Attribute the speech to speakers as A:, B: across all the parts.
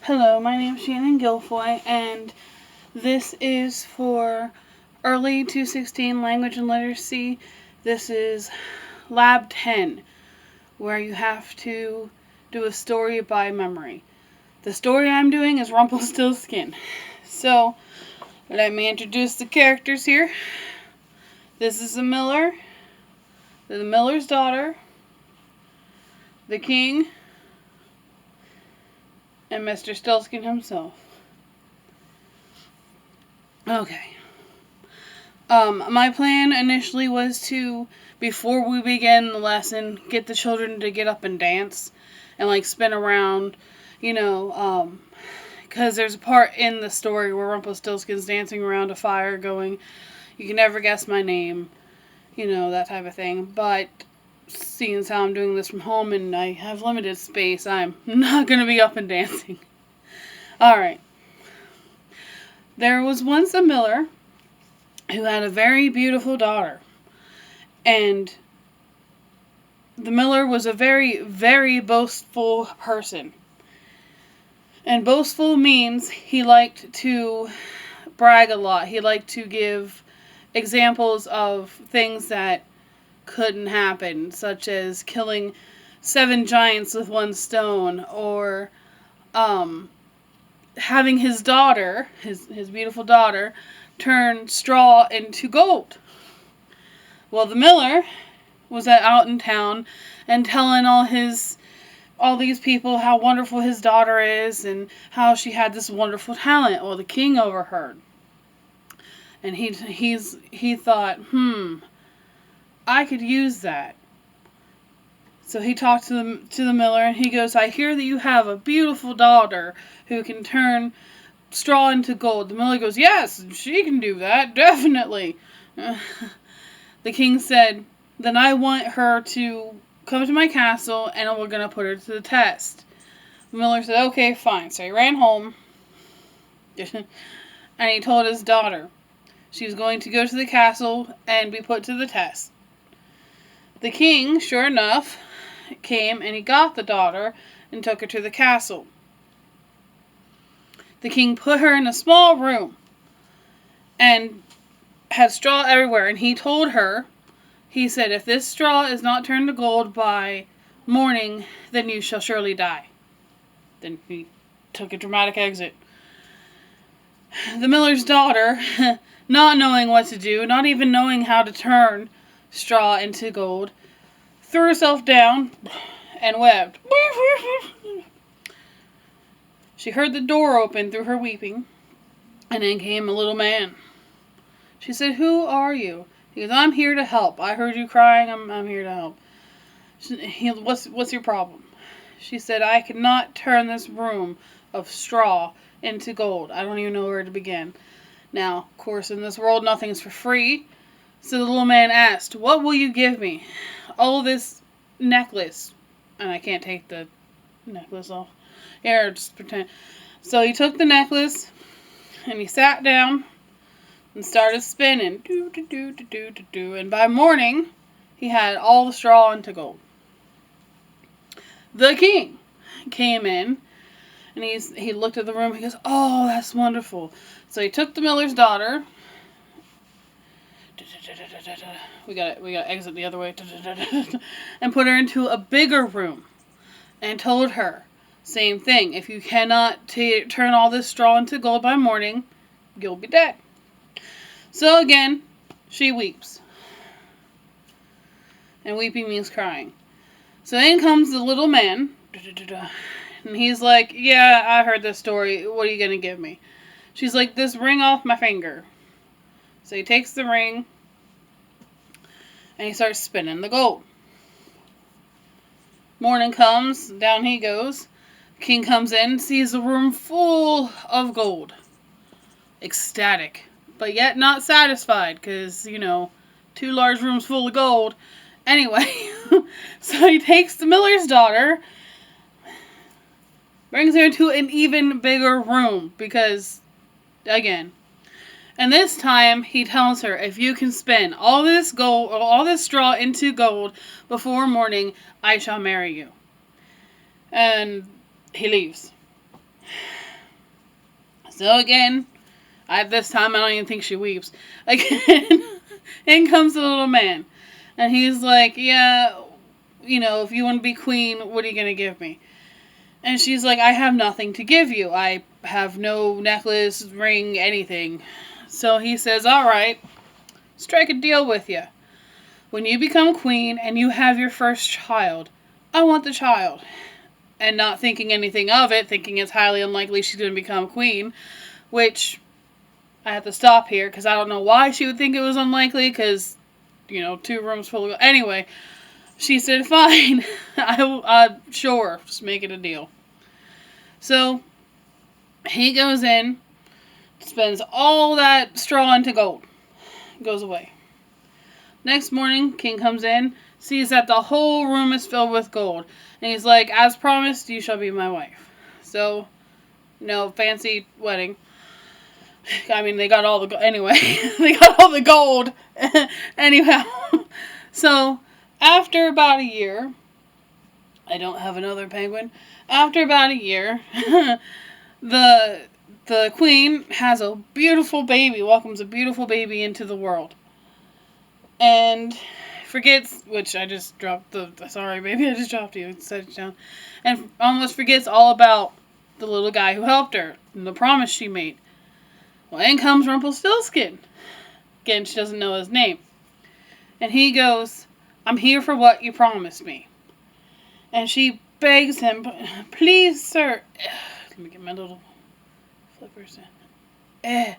A: Hello, my name is Shannon Guilfoy, and this is for Early 216 Language and Literacy. This is Lab 10, where you have to do a story by memory. The story I'm doing is Rumpelstiltskin. So, let me introduce the characters here. This is the miller, the miller's daughter, the king, and Mr. Stiltskin himself. Okay. My plan initially was to, before we begin the lesson, get the children to get up and dance and spin around, because there's a part in the story where Rumpelstiltskin's dancing around a fire going, "You can never guess my name," that type of thing. But seeing as how I'm doing this from home and I have limited space, I'm not going to be up and dancing. Alright. There was once a miller who had a very beautiful daughter. And the miller was a very, very boastful person. And boastful means he liked to brag a lot. He liked to give examples of things that couldn't happen, such as killing 7 giants with 1 stone, or having his daughter, his beautiful daughter, turn straw into gold. Well, the miller was out in town and telling all these people how wonderful his daughter is and how she had this wonderful talent. Well, the king overheard, and he thought, I could use that. So he talked to the miller, and he goes, "I hear that you have a beautiful daughter who can turn straw into gold." The miller goes, "Yes, she can do that, definitely." The king said, "Then I want her to come to my castle, and we're going to put her to the test." The miller said, "Okay, fine." So he ran home, and he told his daughter she was going to go to the castle and be put to the test. The king, sure enough, came and he got the daughter and took her to the castle. The king put her in a small room and had straw everywhere, and he told her, he said, "If this straw is not turned to gold by morning, then you shall surely die." Then he took a dramatic exit. The miller's daughter, not knowing what to do, not even knowing how to turn straw into gold, threw herself down and wept. She heard the door open through her weeping, and in came a little man. She said, "Who are you?" He goes, "I'm here to help. I heard you crying. I'm here to help." What's your problem?" She said, "I cannot turn this room of straw into gold. I don't even know where to begin." Now, of course, in this world, nothing's for free. So the little man asked, "What will you give me?" "Oh, this necklace." And I can't take the necklace off. Here, just pretend. So he took the necklace, and he sat down and started spinning. And by morning, he had all the straw into gold. The king came in, and he looked at the room. He goes, "Oh, that's wonderful." So he took the miller's daughter. We got to exit the other way. And put her into a bigger room and told her, same thing, if you cannot turn all this straw into gold by morning, you'll be dead. So again, she weeps. And weeping means crying. So in comes the little man. And he's like, "Yeah, I heard this story. What are you going to give me?" She's like, "This ring off my finger." So he takes the ring, and he starts spinning the gold. Morning comes, down he goes. King comes in, sees the room full of gold. Ecstatic, but yet not satisfied, because, 2 large rooms full of gold. Anyway, so he takes the miller's daughter, brings her into an even bigger room, because, again, and this time he tells her, "If you can spin all this gold, or all this straw into gold before morning, I shall marry you." And he leaves. So again, this time I don't even think she weeps. Again, in comes the little man. And he's like, yeah, if you want to be queen, what are you going to give me? And she's like, I have nothing to give you. I have no necklace, ring, anything. So he says, all right, strike a deal with you. When you become queen and you have your first child, I want the child. And not thinking anything of it, thinking it's highly unlikely she's going to become queen, which I have to stop here because I don't know why she would think it was unlikely because, 2 rooms full of... Anyway, she said, fine, sure, just make it a deal. So, he goes in, spends all that straw into gold, goes away. Next morning, King comes in, sees that the whole room is filled with gold. And he's like, as promised, you shall be my wife. So, fancy wedding. I mean, they got all the... Anyway, they got all the gold. Anyhow. So, after about a year... I don't have another penguin. After about a year, the queen has a beautiful baby, welcomes a beautiful baby into the world. And forgets, which I just dropped sorry baby, I just dropped you, set it down. And almost forgets all about the little guy who helped her and the promise she made. Well, in comes Rumpelstiltskin. Again, she doesn't know his name. And he goes, I'm here for what you promised me. And she begs him, please, sir. Let me get my little flippers in.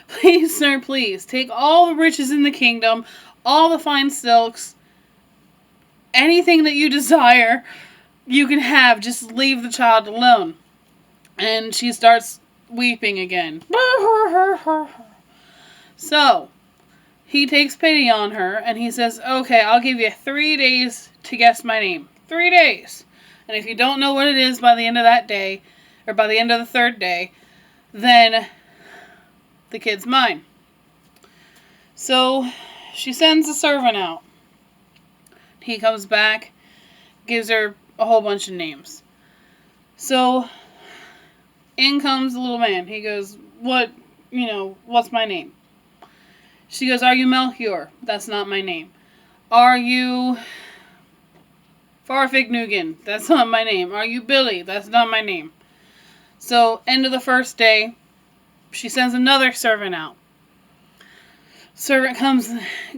A: Please, sir, please. Take all the riches in the kingdom, all the fine silks, anything that you desire, you can have. Just leave the child alone. And she starts weeping again. So, he takes pity on her, and he says, okay, I'll give you 3 days to guess my name. 3 days. And if you don't know what it is by the end of that day, or by the end of the 3rd day, then the kid's mine. So, she sends a servant out. He comes back, gives her a whole bunch of names. So, in comes the little man. He goes, what's my name? She goes, are you Melchior? That's not my name. Are you Farfignugan? That's not my name. Are you Billy? That's not my name. So, end of the 1st day, she sends another servant out. Servant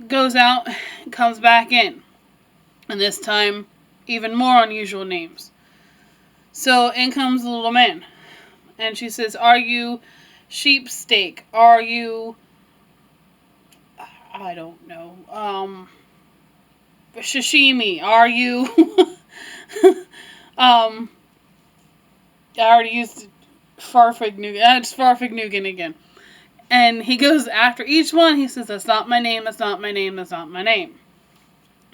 A: goes out, comes back in. And this time, even more unusual names. So, in comes the little man. And she says, are you sheep steak? Are you... I don't know. Sashimi. Are you... I already used Farfignugan. It's Farfignugan again. And he goes after each one. He says, that's not my name, that's not my name, that's not my name.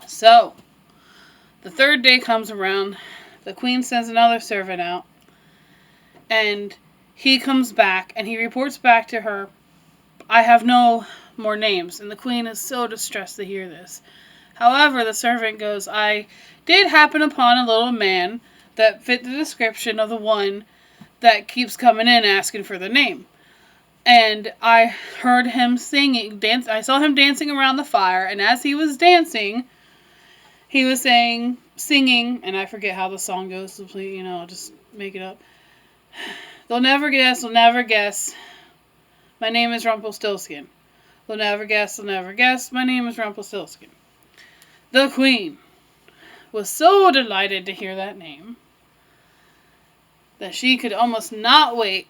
A: So, the 3rd day comes around. The queen sends another servant out. And he comes back, and he reports back to her, I have no more names. And the queen is so distressed to hear this. However, the servant goes, I did happen upon a little man that fit the description of the one that keeps coming in asking for the name. And I heard him singing, I saw him dancing around the fire, and as he was dancing, he was singing, and I forget how the song goes, so please, I'll just make it up. They'll never guess, my name is Rumpelstiltskin. They'll never guess, my name is Rumpelstiltskin. The queen was so delighted to hear that name that she could almost not wait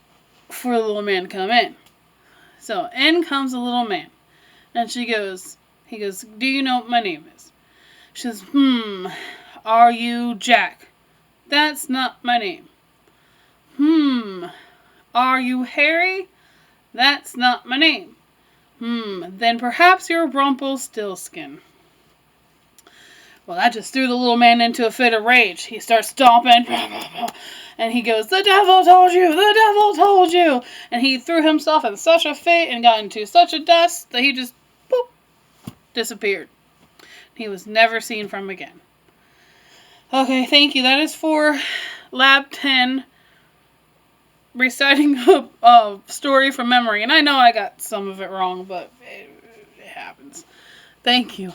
A: for the little man to come in. So, in comes the little man. And he goes, do you know what my name is? She says, are you Jack? That's not my name. Are you Harry? That's not my name. Then perhaps you're Rumpelstiltskin. Well, that just threw the little man into a fit of rage. He starts stomping, and he goes, the devil told you, the devil told you. And he threw himself in such a fit and got into such a dust that he just, disappeared. He was never seen from again. Okay, thank you. That is for Lab 10, reciting a story from memory. And I know I got some of it wrong, but it happens. Thank you.